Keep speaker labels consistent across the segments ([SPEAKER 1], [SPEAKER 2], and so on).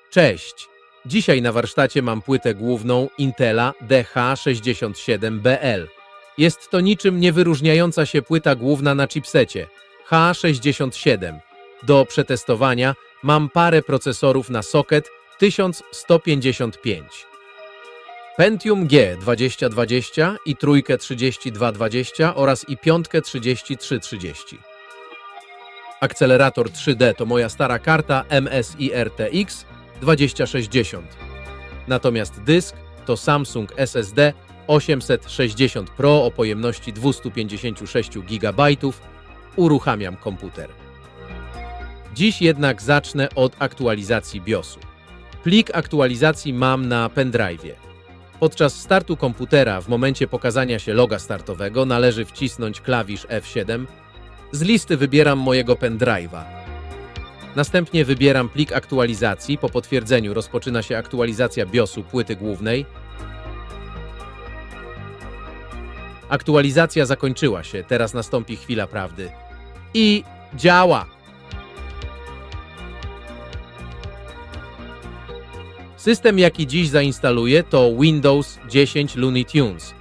[SPEAKER 1] Cześć! Dzisiaj na warsztacie mam płytę główną Intela DH67BL. Jest to niczym niewyróżniająca się płyta główna na chipsecie H67. Do przetestowania mam parę procesorów na socket 1155. Pentium G 2020 i trójkę 3220 oraz i piątkę 3330. Akcelerator 3D to moja stara karta MSI RTX 2060. Natomiast dysk to Samsung SSD 860 Pro o pojemności 256 GB. Uruchamiam komputer. Dziś jednak zacznę od aktualizacji BIOSu. Plik aktualizacji mam na pendrive'ie. Podczas startu komputera, w momencie pokazania się loga startowego, należy wcisnąć klawisz F7. Z listy wybieram mojego pendrive'a. Następnie wybieram plik aktualizacji. Po potwierdzeniu rozpoczyna się aktualizacja BIOSu płyty głównej. Aktualizacja zakończyła się, teraz nastąpi chwila prawdy. I działa! System, jaki dziś zainstaluję, to Windows 10 Looney Tunes.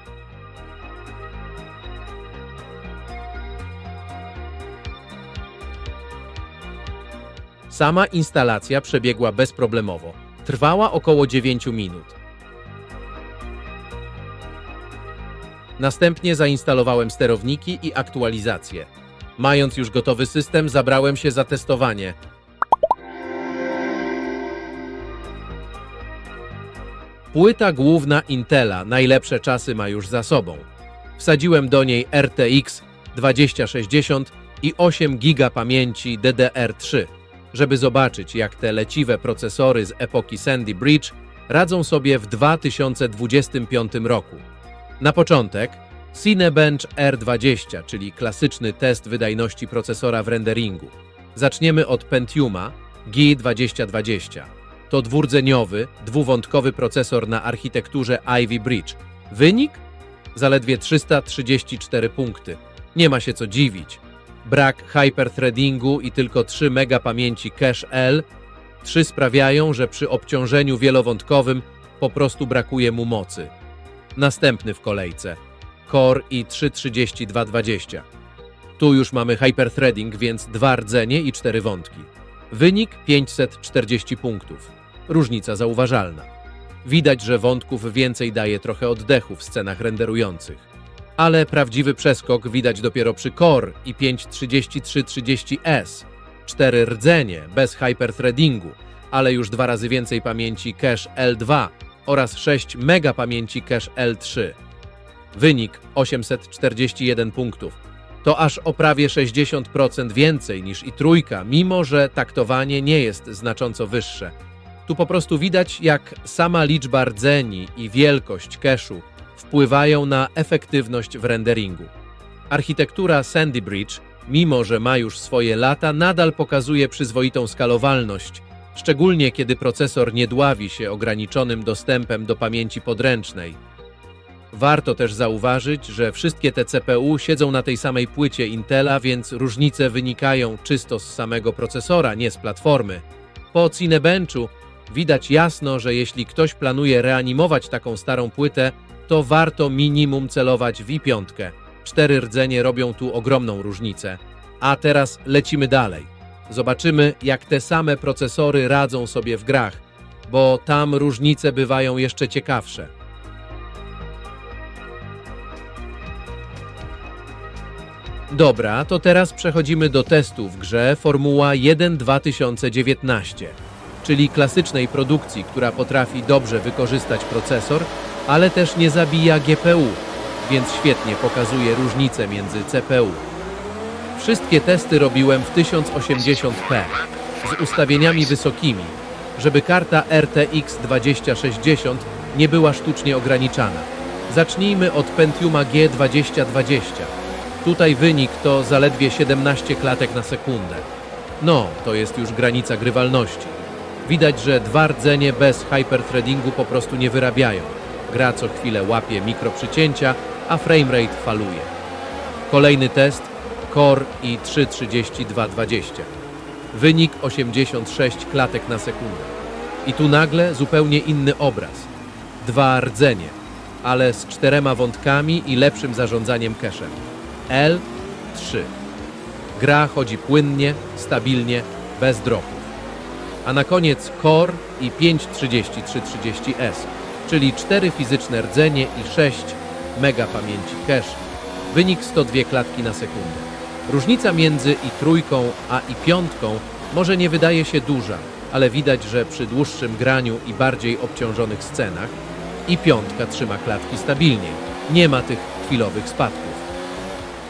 [SPEAKER 1] Sama instalacja przebiegła bezproblemowo. Trwała około 9 minut. Następnie zainstalowałem sterowniki i aktualizację. Mając już gotowy system, zabrałem się za testowanie. Płyta główna Intela najlepsze czasy ma już za sobą. Wsadziłem do niej RTX 2060 i 8 GB pamięci DDR3, żeby zobaczyć, jak te leciwe procesory z epoki Sandy Bridge radzą sobie w 2025 roku. Na początek Cinebench R20, czyli klasyczny test wydajności procesora w renderingu. Zaczniemy od Pentiuma G2020. To dwurdzeniowy, dwuwątkowy procesor na architekturze Ivy Bridge. Wynik? Zaledwie 334 punkty. Nie ma się co dziwić. Brak hyperthreadingu i tylko 3 MB pamięci cache L 3 sprawiają, że przy obciążeniu wielowątkowym po prostu brakuje mu mocy. Następny w kolejce Core i3 3220. Tu już mamy hyperthreading, więc 2 rdzenie i 4 wątki. Wynik 540 punktów. Różnica zauważalna. Widać, że wątków więcej daje trochę oddechu w scenach renderujących. Ale prawdziwy przeskok widać dopiero przy Core i5 3330S. 4 rdzenie, bez hyperthreadingu, ale już 2 razy więcej pamięci cache L2 oraz 6 MB pamięci cache L3. Wynik 841 punktów. To aż o prawie 60% więcej niż i trójka, mimo że taktowanie nie jest znacząco wyższe. Tu po prostu widać, jak sama liczba rdzeni i wielkość cache'u wpływają na efektywność w renderingu. Architektura Sandy Bridge, mimo że ma już swoje lata, nadal pokazuje przyzwoitą skalowalność, szczególnie kiedy procesor nie dławi się ograniczonym dostępem do pamięci podręcznej. Warto też zauważyć, że wszystkie te CPU siedzą na tej samej płycie Intela, więc różnice wynikają czysto z samego procesora, nie z platformy. Po Cinebenchu widać jasno, że jeśli ktoś planuje reanimować taką starą płytę, to warto minimum celować w i5. 4 rdzenie robią tu ogromną różnicę. A teraz lecimy dalej. Zobaczymy, jak te same procesory radzą sobie w grach, bo tam różnice bywają jeszcze ciekawsze. Dobra, to teraz przechodzimy do testu w grze Formuła 1 2019, czyli klasycznej produkcji, która potrafi dobrze wykorzystać procesor, ale też nie zabija GPU, więc świetnie pokazuje różnice między CPU. Wszystkie testy robiłem w 1080p, z ustawieniami wysokimi, żeby karta RTX 2060 nie była sztucznie ograniczana. Zacznijmy od Pentiuma G2020. Tutaj wynik to zaledwie 17 klatek na sekundę. No, to jest już granica grywalności. Widać, że 2 rdzenie bez hyperthreadingu po prostu nie wyrabiają. Gra co chwilę łapie mikroprzycięcia, a framerate faluje. Kolejny test Core i3 3220. Wynik 86 klatek na sekundę. I tu nagle zupełnie inny obraz. 2 rdzenie, ale z 4 wątkami i lepszym zarządzaniem cache'em. L3. Gra chodzi płynnie, stabilnie, bez dropów. A na koniec Core i 53330S, czyli 4 fizyczne rdzenie i 6 mega pamięci cache. Wynik 102 klatki na sekundę. Różnica między i3 a i5 może nie wydaje się duża, ale widać, że przy dłuższym graniu i bardziej obciążonych scenach i5 trzyma klatki stabilniej. Nie ma tych chwilowych spadków.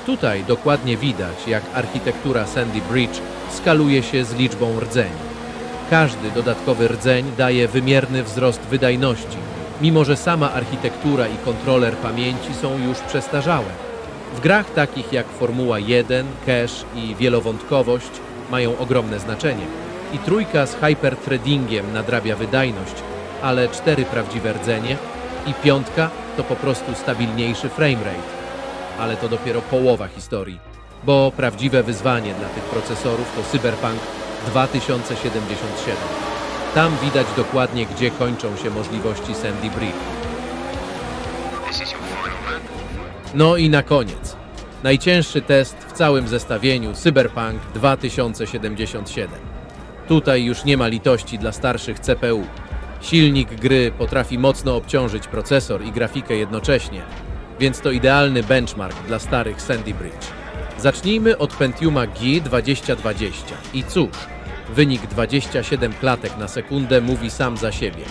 [SPEAKER 1] Tutaj dokładnie widać, jak architektura Sandy Bridge skaluje się z liczbą rdzeni. Każdy dodatkowy rdzeń daje wymierny wzrost wydajności, mimo że sama architektura i kontroler pamięci są już przestarzałe. W grach takich jak Formuła 1, cache i wielowątkowość mają ogromne znaczenie. I trójka z hyperthreadingiem nadrabia wydajność, ale 4 prawdziwe rdzenie i 5 to po prostu stabilniejszy framerate. Ale to dopiero połowa historii, bo prawdziwe wyzwanie dla tych procesorów to Cyberpunk 2077. Tam widać dokładnie, gdzie kończą się możliwości Sandy Bridge. No i na koniec, najcięższy test w całym zestawieniu Cyberpunk 2077. Tutaj już nie ma litości dla starszych CPU. Silnik gry potrafi mocno obciążyć procesor i grafikę jednocześnie, więc to idealny benchmark dla starych Sandy Bridge. Zacznijmy od Pentiuma G 2020 i cóż, wynik 27 klatek na sekundę mówi sam za siebie.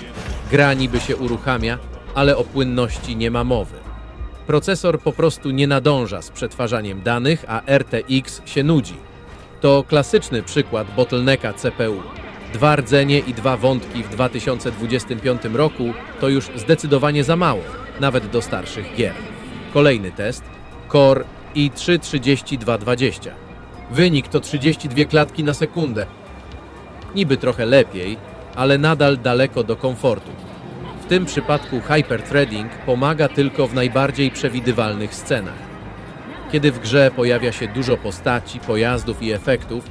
[SPEAKER 1] Gra niby się uruchamia, ale o płynności nie ma mowy. Procesor po prostu nie nadąża z przetwarzaniem danych, a RTX się nudzi. To klasyczny przykład bottlenecka CPU. 2 rdzenie i 2 wątki w 2025 roku to już zdecydowanie za mało, nawet do starszych gier. Kolejny test, Core i3 3220. Wynik to 32 klatki na sekundę. Niby trochę lepiej, ale nadal daleko do komfortu. W tym przypadku hyperthreading pomaga tylko w najbardziej przewidywalnych scenach. Kiedy w grze pojawia się dużo postaci, pojazdów i efektów,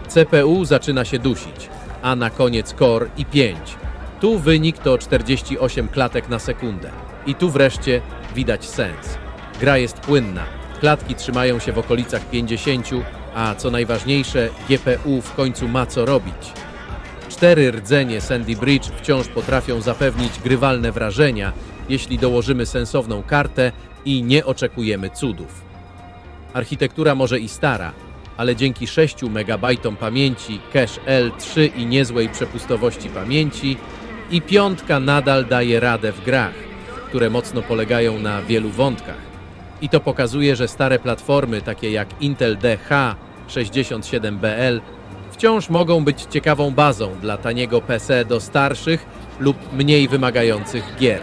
[SPEAKER 1] CPU zaczyna się dusić, a na koniec Core i5. Tu wynik to 48 klatek na sekundę. I tu wreszcie widać sens. Gra jest płynna, klatki trzymają się w okolicach 50, a co najważniejsze, GPU w końcu ma co robić. 4 rdzenie Sandy Bridge wciąż potrafią zapewnić grywalne wrażenia, jeśli dołożymy sensowną kartę i nie oczekujemy cudów. Architektura może i stara, ale dzięki 6 MB pamięci, cache L3 i niezłej przepustowości pamięci, i 5 nadal daje radę w grach, które mocno polegają na wielu wątkach. I to pokazuje, że stare platformy takie jak Intel DH67BL wciąż mogą być ciekawą bazą dla taniego PC do starszych lub mniej wymagających gier.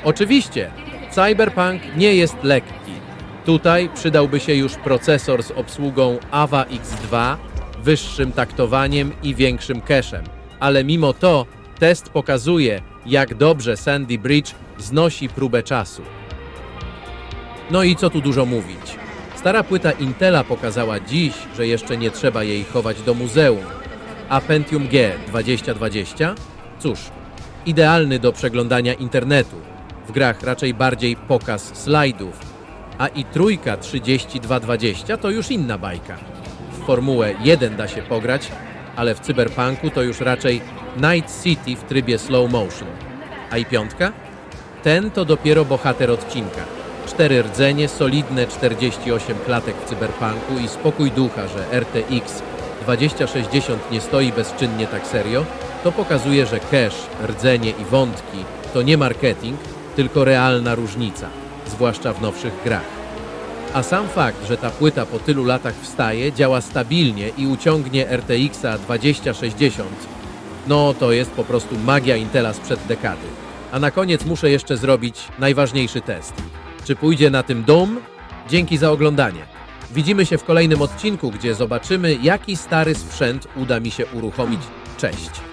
[SPEAKER 1] Oczywiście, Cyberpunk nie jest lekki. Tutaj przydałby się już procesor z obsługą AVA X2, wyższym taktowaniem i większym cache'em. Ale mimo to test pokazuje, jak dobrze Sandy Bridge znosi próbę czasu. No i co tu dużo mówić. Stara płyta Intela pokazała dziś, że jeszcze nie trzeba jej chować do muzeum. A Pentium G 2020? Cóż, idealny do przeglądania internetu. W grach raczej bardziej pokaz slajdów. A i trójka 3220 to już inna bajka. W Formułę 1 da się pograć, ale w Cyberpunku to już raczej Night City w trybie slow motion. A i 5? Ten to dopiero bohater odcinka. 4 rdzenie, solidne 48 klatek w Cyberpunku i spokój ducha, że RTX 2060 nie stoi bezczynnie tak serio, to pokazuje, że cache, rdzenie i wątki to nie marketing, tylko realna różnica, zwłaszcza w nowszych grach. A sam fakt, że ta płyta po tylu latach wstaje, działa stabilnie i uciągnie RTX-a 2060, no to jest po prostu magia Intela sprzed dekady. A na koniec muszę jeszcze zrobić najważniejszy test. Czy pójdzie na tym dom? Dzięki za oglądanie. Widzimy się w kolejnym odcinku, gdzie zobaczymy, jaki stary sprzęt uda mi się uruchomić. Cześć!